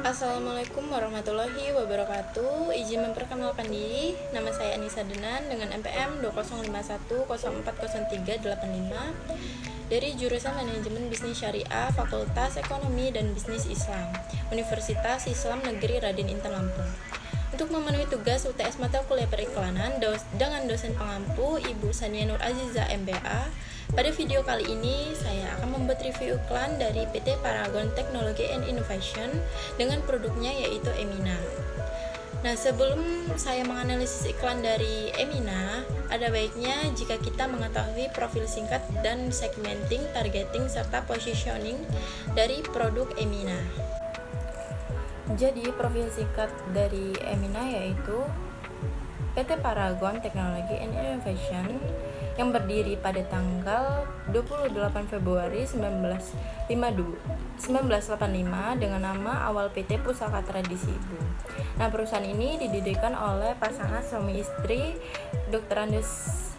Assalamualaikum warahmatullahi wabarakatuh. Izin memperkenalkan diri, nama saya Anissa Denan dengan NPM 2051040385 dari jurusan Manajemen Bisnis Syariah, Fakultas Ekonomi dan Bisnis Islam, Universitas Islam Negeri Raden Intan Lampung. Untuk memenuhi tugas UTS mata kuliah periklanan dengan dosen pengampu Ibu Sania Nur Aziza MBA, pada video kali ini saya akan membuat review iklan dari PT Paragon Technology and Innovation dengan produknya yaitu Emina. Nah, sebelum saya menganalisis iklan dari Emina, ada baiknya jika kita mengetahui profil singkat dan segmenting, targeting, serta positioning dari produk Emina. Jadi, profil singkat dari Emina yaitu PT Paragon Technology and Innovation yang berdiri pada tanggal 28 Februari 1985 dengan nama awal PT Pusaka Tradisi Ibu. Nah, perusahaan ini didirikan oleh pasangan suami istri Dr. Andes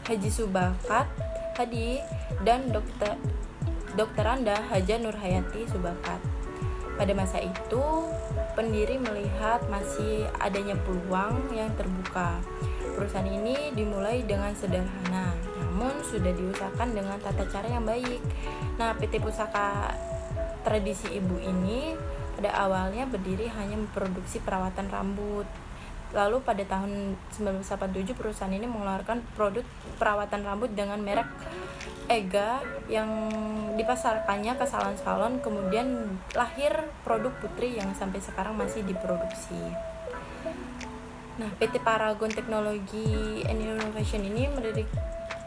Haji Subakat Hadi dan Dr. Anda Haja Nurhayati Subakat. Pada masa itu, pendiri melihat masih adanya peluang yang terbuka. Perusahaan ini dimulai dengan sederhana, namun sudah diusahakan dengan tata cara yang baik. Nah, PT Pusaka Tradisi Ibu ini pada awalnya berdiri hanya memproduksi perawatan rambut. Lalu pada tahun 1987 perusahaan ini mengeluarkan produk perawatan rambut dengan merek Ega yang dipasarkannya ke salon-salon, kemudian lahir produk putri yang sampai sekarang masih diproduksi. Nah, PT Paragon Technology and Innovation ini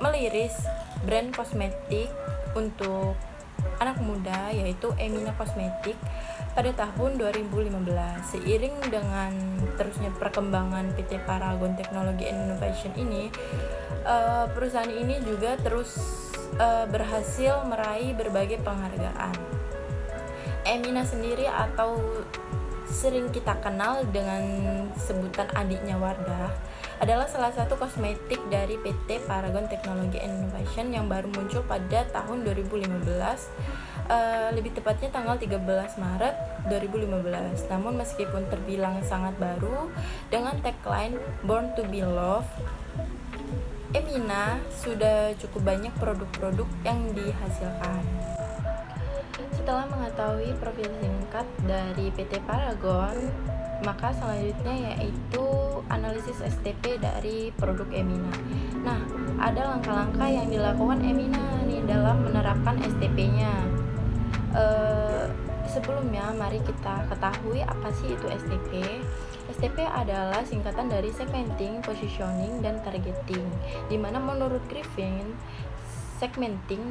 meliris brand kosmetik untuk anak muda yaitu Emina Kosmetik pada tahun 2015. Seiring dengan terusnya perkembangan PT Paragon Technology and Innovation ini, perusahaan ini juga terus berhasil meraih berbagai penghargaan. Emina sendiri atau sering kita kenal dengan sebutan adiknya Wardah adalah salah satu kosmetik dari PT Paragon Technology and Innovation yang baru muncul pada tahun 2015, lebih tepatnya tanggal 13 Maret 2015. Namun meskipun terbilang sangat baru dengan tagline Born to be Loved, Emina sudah cukup banyak produk-produk yang dihasilkan. Setelah mengetahui profil singkat dari PT Paragon, maka selanjutnya yaitu analisis STP dari produk Emina. Nah, ada langkah-langkah yang dilakukan Emina nih dalam menerapkan STP-nya. Sebelumnya, mari kita ketahui apa sih itu STP. STP adalah singkatan dari segmenting, positioning, dan targeting, di mana menurut Griffin, segmenting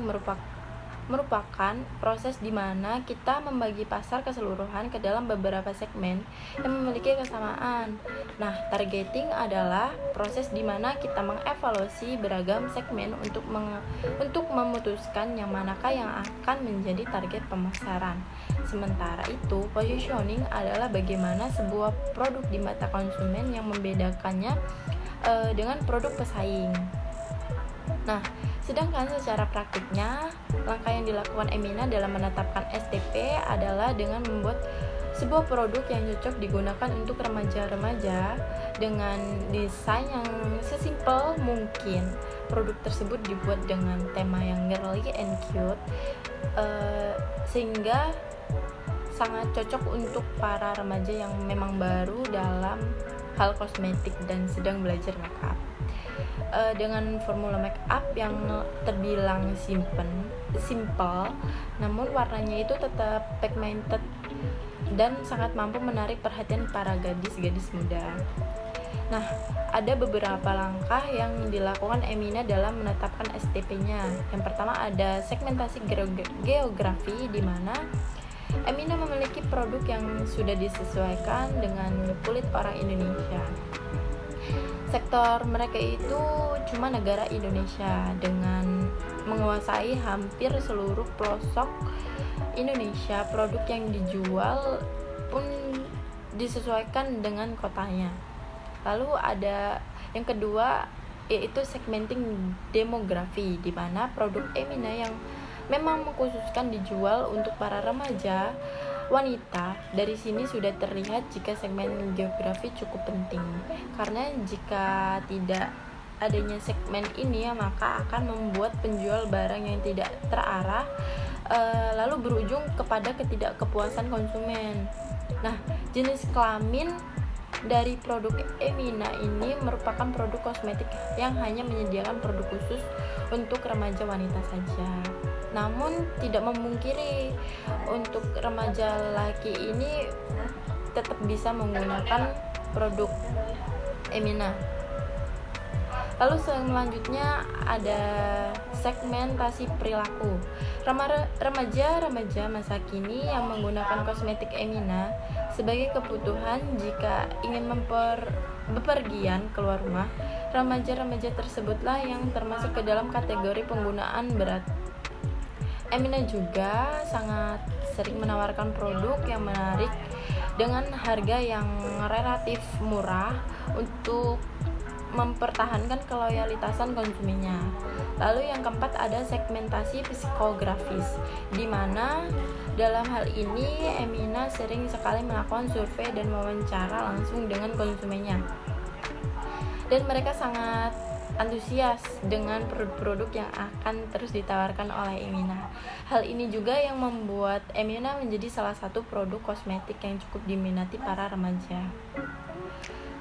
merupakan proses di mana kita membagi pasar keseluruhan ke dalam beberapa segmen yang memiliki kesamaan. Nah, targeting adalah proses di mana kita mengevaluasi beragam segmen untuk memutuskan yang manakah yang akan menjadi target pemasaran. Sementara itu, positioning adalah bagaimana sebuah produk di mata konsumen yang membedakannya dengan produk pesaing. Nah, sedangkan secara praktiknya, langkah yang dilakukan Emina dalam menetapkan STP adalah dengan membuat sebuah produk yang cocok digunakan untuk remaja-remaja dengan desain yang sesimpel mungkin. Produk tersebut dibuat dengan tema yang girly and cute, sehingga sangat cocok untuk para remaja yang memang baru dalam hal kosmetik dan sedang belajar makeup. Dengan formula make up yang terbilang simple, namun warnanya itu tetap pigmented dan sangat mampu menarik perhatian para gadis-gadis muda. Nah, ada beberapa langkah yang dilakukan Emina dalam menetapkan STP-nya. Yang pertama ada segmentasi geografi, di mana Emina memiliki produk yang sudah disesuaikan dengan kulit orang Indonesia. Sektor mereka itu cuma negara Indonesia dengan menguasai hampir seluruh pelosok Indonesia. Produk yang dijual pun disesuaikan dengan kotanya. Lalu ada yang kedua yaitu segmenting demografi, di mana produk Emina yang memang mengkhususkan dijual untuk para remaja wanita, dari sini sudah terlihat jika segmen geografi cukup penting. Karena jika tidak adanya segmen ini, maka akan membuat penjual barang yang tidak terarah, lalu berujung kepada ketidakkepuasan konsumen. Nah, jenis kelamin dari produk Emina ini merupakan produk kosmetik yang hanya menyediakan produk khusus untuk remaja wanita saja. Namun tidak memungkiri untuk remaja laki ini tetap bisa menggunakan produk Emina. Lalu selanjutnya ada segmentasi perilaku. Remaja-remaja masa kini yang menggunakan kosmetik Emina sebagai kebutuhan jika ingin bepergian keluar rumah. Remaja-remaja tersebutlah yang termasuk ke dalam kategori penggunaan berat. Emina juga sangat sering menawarkan produk yang menarik dengan harga yang relatif murah untuk mempertahankan keloyalitasan konsumennya. Lalu yang keempat ada segmentasi psikografis, di mana dalam hal ini Emina sering sekali melakukan survei dan wawancara langsung dengan konsumennya. Dan mereka sangat antusias dengan produk-produk yang akan terus ditawarkan oleh Emina. Hal ini juga yang membuat Emina menjadi salah satu produk kosmetik yang cukup diminati para remaja.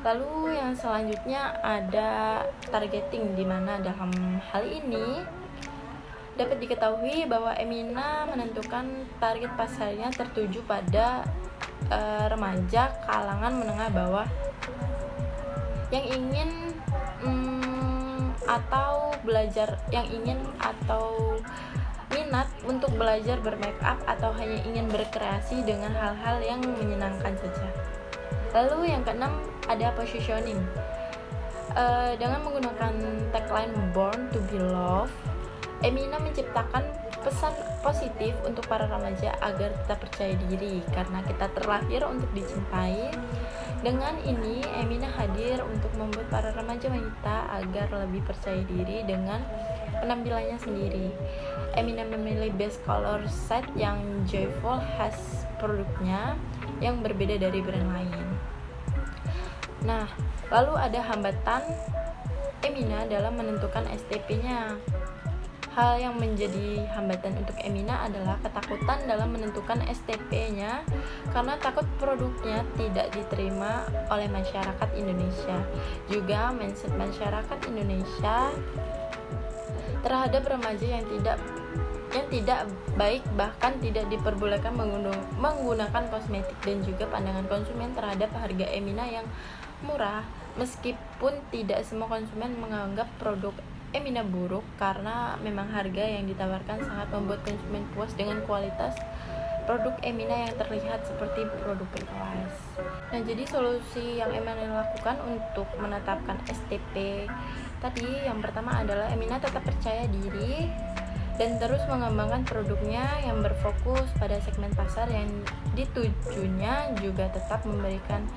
Lalu yang selanjutnya ada targeting, di mana dalam hal ini dapat diketahui bahwa Emina menentukan target pasarnya tertuju pada remaja kalangan menengah bawah yang ingin atau minat untuk belajar bermake up atau hanya ingin berkreasi dengan hal-hal yang menyenangkan saja. Lalu yang keenam ada positioning. Dengan menggunakan tagline Born to be Loved, Emina menciptakan pesan positif untuk para remaja agar tetap percaya diri karena kita terlahir untuk dicintai. Dengan ini, Emina hadir untuk membuat para remaja wanita agar lebih percaya diri dengan penampilannya sendiri. Emina memilih base color set yang joyful khas produknya yang berbeda dari brand lain. Nah, lalu ada hambatan Emina dalam menentukan STP-nya. Hal yang menjadi hambatan untuk Emina adalah ketakutan dalam menentukan STP-nya karena takut produknya tidak diterima oleh masyarakat Indonesia. Juga mindset masyarakat Indonesia terhadap remaja yang tidak baik, bahkan tidak diperbolehkan menggunakan kosmetik, dan juga pandangan konsumen terhadap harga Emina yang murah. Meskipun tidak semua konsumen menganggap produk Emina buruk, karena memang harga yang ditawarkan sangat membuat konsumen puas dengan kualitas produk Emina yang terlihat seperti produk berkelas. Nah, jadi solusi yang Emina lakukan untuk menetapkan STP tadi, yang pertama adalah Emina tetap percaya diri dan terus mengembangkan produknya yang berfokus pada segmen pasar yang ditujunya, juga tetap memberikan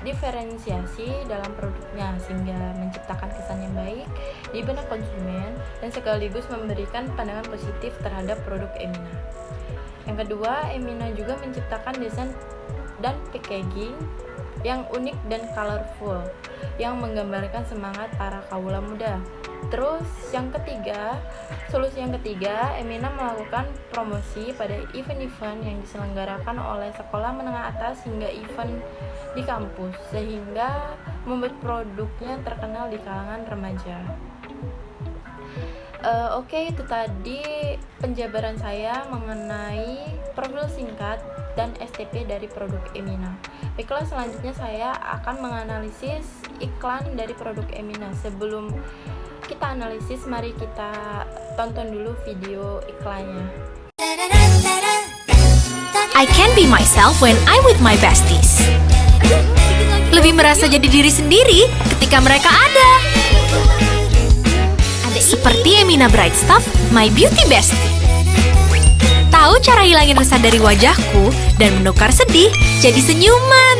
diferensiasi dalam produknya sehingga menciptakan kesan yang baik di benak konsumen dan sekaligus memberikan pandangan positif terhadap produk Emina. Yang kedua, Emina juga menciptakan desain dan packaging yang unik dan colorful yang menggambarkan semangat para kaula muda. Terus solusi yang ketiga, Emina melakukan promosi pada event-event yang diselenggarakan oleh sekolah menengah atas hingga event di kampus, sehingga membuat produknya terkenal di kalangan remaja. Oke, itu tadi penjabaran saya mengenai profil singkat dan STP dari produk Emina. Baiklah, selanjutnya saya akan menganalisis iklan dari produk Emina. Sebelum kita analisis, mari kita tonton dulu video iklannya. I can be myself when I'm with my besties. Lebih merasa jadi diri sendiri ketika mereka ada. Seperti Emina Bright Stuff, my beauty bestie. Tahu cara hilangin resah dari wajahku dan menukar sedih jadi senyuman.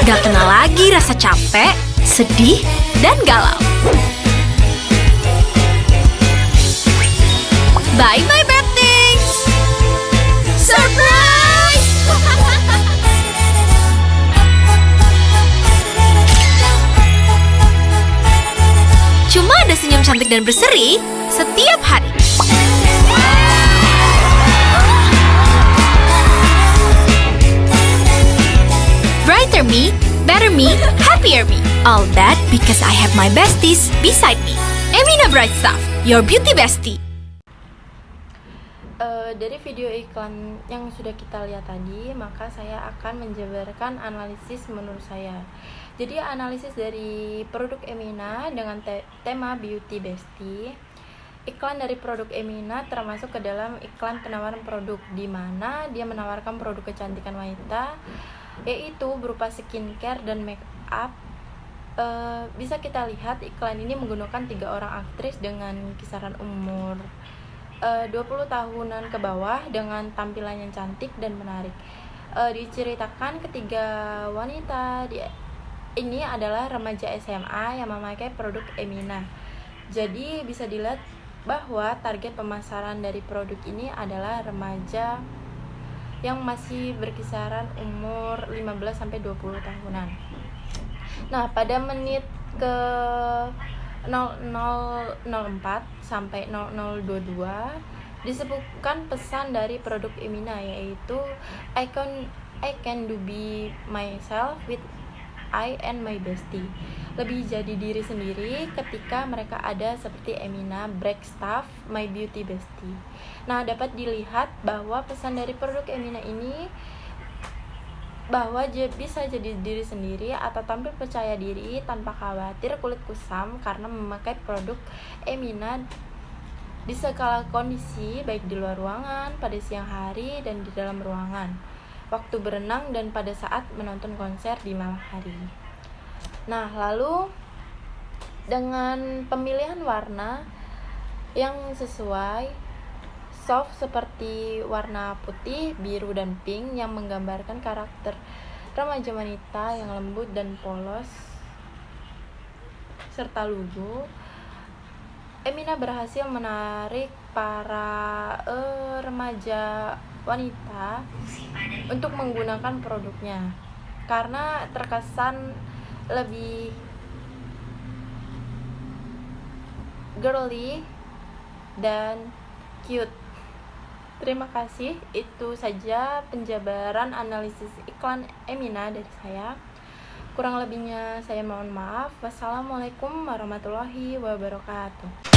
Gak kenal lagi rasa capek, sedih, dan galau. Bye-bye bad things. Surprise! Cuma ada senyum cantik dan berseri setiap hari. Brighter me, better me, happier me. All that because I have my besties beside me. Emina Bright Stuff, your beauty bestie. Dari video iklan yang sudah kita lihat tadi, maka saya akan menjabarkan analisis menurut saya. Jadi analisis dari produk Emina dengan tema Beauty Bestie. Iklan dari produk Emina termasuk ke dalam iklan penawaran produk, di mana dia menawarkan produk kecantikan wanita, yaitu berupa skincare dan make up. Bisa kita lihat iklan ini menggunakan 3 orang aktris dengan kisaran umur 20 tahunan ke bawah dengan tampilan yang cantik dan menarik. Diceritakan ketiga wanita ini adalah remaja SMA yang memakai produk Emina. Jadi bisa dilihat bahwa target pemasaran dari produk ini adalah remaja yang masih berkisaran umur 15-20 tahunan. Nah, pada menit ke 0004 sampai 0022 disebutkan pesan dari produk Emina, yaitu I can do be myself with I and my bestie. Lebih jadi diri sendiri ketika mereka ada seperti Emina Bright Stuff, my beauty bestie. Nah, dapat dilihat bahwa pesan dari produk Emina ini bahwa bisa jadi diri sendiri atau tampil percaya diri tanpa khawatir kulit kusam karena memakai produk Emina di segala kondisi, baik di luar ruangan, pada siang hari, dan di dalam ruangan, waktu berenang, dan pada saat menonton konser di malam hari. Nah, lalu dengan pemilihan warna yang sesuai, soft seperti warna putih, biru, dan pink yang menggambarkan karakter remaja wanita yang lembut dan polos serta lugu, Emina berhasil menarik para remaja wanita untuk menggunakan produknya karena terkesan lebih girly dan cute. Terima kasih, itu saja penjabaran analisis iklan Emina dari saya. Kurang lebihnya saya mohon maaf. Wassalamualaikum warahmatullahi wabarakatuh.